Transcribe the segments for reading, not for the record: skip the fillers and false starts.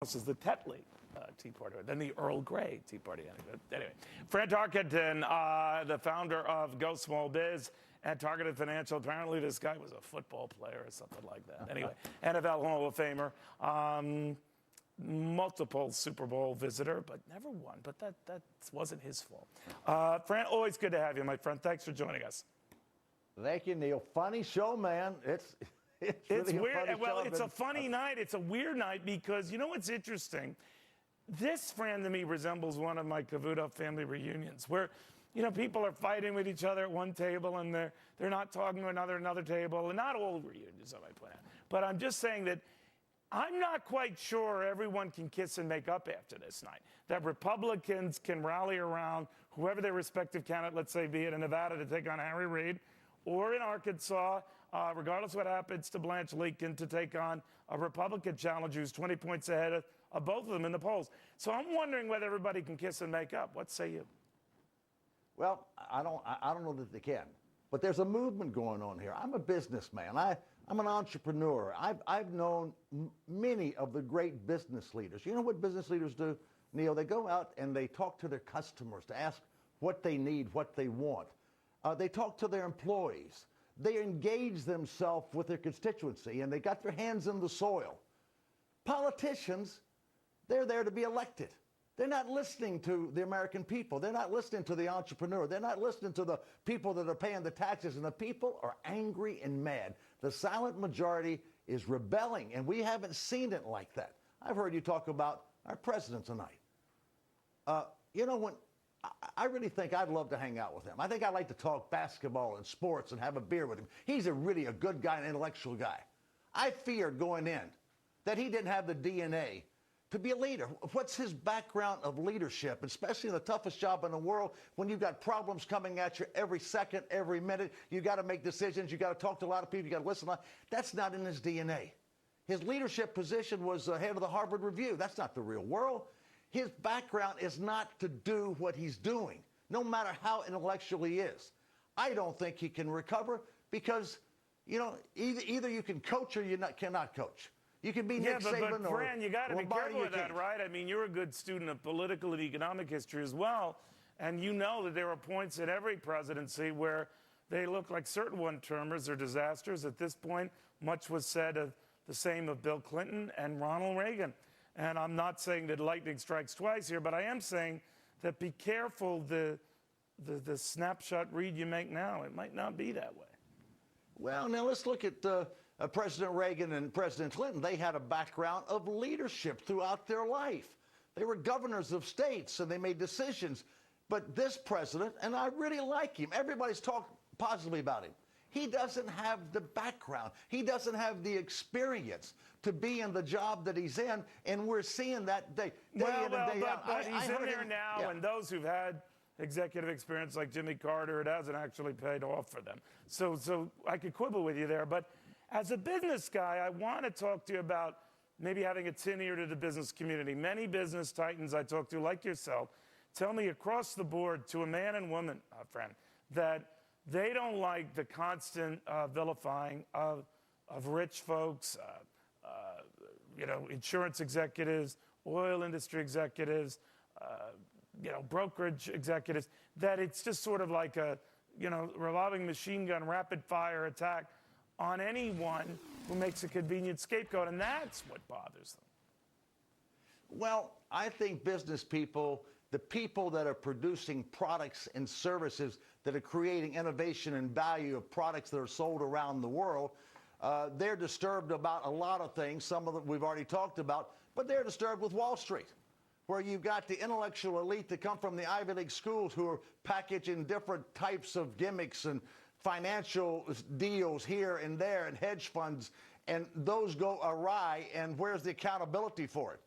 This is the Tetley Tea Party, then the Earl Grey Tea Party. Anyway, Fran Tarkenton, the founder of Go Small Biz and Targeted Financial. Apparently, this guy was a football player or something like that. Anyway, NFL Hall of Famer, multiple Super Bowl visitor, but never won. But that wasn't his fault. Fran, always good to have you, my friend. Thanks for joining us. Thank you, Neil. Funny show, man. It's really weird. Well, it's a funny night. It's a weird night because you know what's interesting? This, Fran, to me, resembles one of my Cavuto family reunions where, you know, people are fighting with each other at one table and they're not talking to another table. And not all reunions, I might point out. But I'm just saying that I'm not quite sure everyone can kiss and make up after this night. That Republicans can rally around whoever their respective candidate, let's say, be it in Nevada to take on Harry Reid, or in Arkansas, regardless of what happens to Blanche Lincoln, to take on a Republican challenger who's 20 points ahead of both of them in the polls. So I'm wondering whether everybody can kiss and make up. What say you? Well, I don't know that they can. But there's a movement going on here. I'm a businessman. I'm an entrepreneur. I've known many of the great business leaders. You know what business leaders do, Neil? They go out and they talk to their customers to ask what they need, what they want. They talk to their employees. They engage themselves with their constituency, and they got their hands in the soil. Politicians, they're there to be elected. They're not listening to the American people. They're not listening to the entrepreneur. They're not listening to the people that are paying the taxes, and the people are angry and mad. The silent majority is rebelling, and we haven't seen it like that. I've heard you talk about our president tonight. You know, I really think I'd love to hang out with him. I think I'd like to talk basketball and sports and have a beer with him. He's really a good guy, an intellectual guy. I feared going in that he didn't have the DNA to be a leader. What's his background of leadership, especially in the toughest job in the world, when you've got problems coming at you every second, every minute? You got to make decisions. You got to talk to a lot of people. You got to listen a lot. That's not in his DNA. His leadership position was head of the Harvard Review. That's not the real world. His background is not to do what he's doing, no matter how intellectual he is. I don't think he can recover because, you know, either you can coach or you cannot coach. You can be Nick Saban but Fran, you got to be careful with that, can't. right? I mean, you're a good student of political and economic history as well, and you know that there are points in every presidency where they look like certain one-termers are disasters. At this point, much was said of the same of Bill Clinton and Ronald Reagan. And I'm not saying that lightning strikes twice here, but I am saying that be careful the snapshot read you make now. It might not be that way. Well, now let's look at President Reagan and President Clinton. They had a background of leadership throughout their life. They were governors of states, and they made decisions. But this president, and I really like him, everybody's talked positively about him. He doesn't have the background. He doesn't have the experience to be in the job that he's in, and we're seeing that day in and day out. But he's in there now, and those who've had executive experience like Jimmy Carter, it hasn't actually paid off for them. So I could quibble with you there, but as a business guy, I want to talk to you about maybe having a tin ear to the business community. Many business titans I talk to, like yourself, tell me across the board, to a man and woman, friend, that they don't like the constant vilifying of rich folks, you know, insurance executives, oil industry executives, you know, brokerage executives, that it's just sort of like a, you know, revolving machine gun, rapid fire attack on anyone who makes a convenient scapegoat, and that's what bothers them. Well, I think business people, the people that are producing products and services that are creating innovation and value of products that are sold around the world, they're disturbed about a lot of things, some of them we've already talked about, but they're disturbed with Wall Street, where you've got the intellectual elite that come from the Ivy League schools who are packaging different types of gimmicks and financial deals here and there and hedge funds, and those go awry, and where's the accountability for it?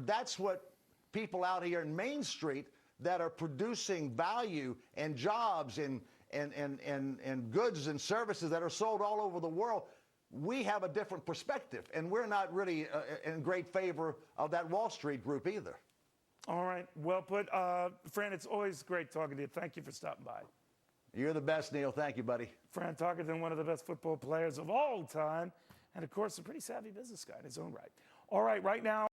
That's what people out here in Main Street that are producing value and jobs and goods and services that are sold all over the world, we have a different perspective, and we're not really in great favor of that Wall Street group either. All right, well put. Fran, it's always great talking to you. Thank you for stopping by. You're the best, Neil. Thank you, buddy. Fran Tarkenton, one of the best football players of all time, and of course, a pretty savvy business guy in his own right. All right, right now.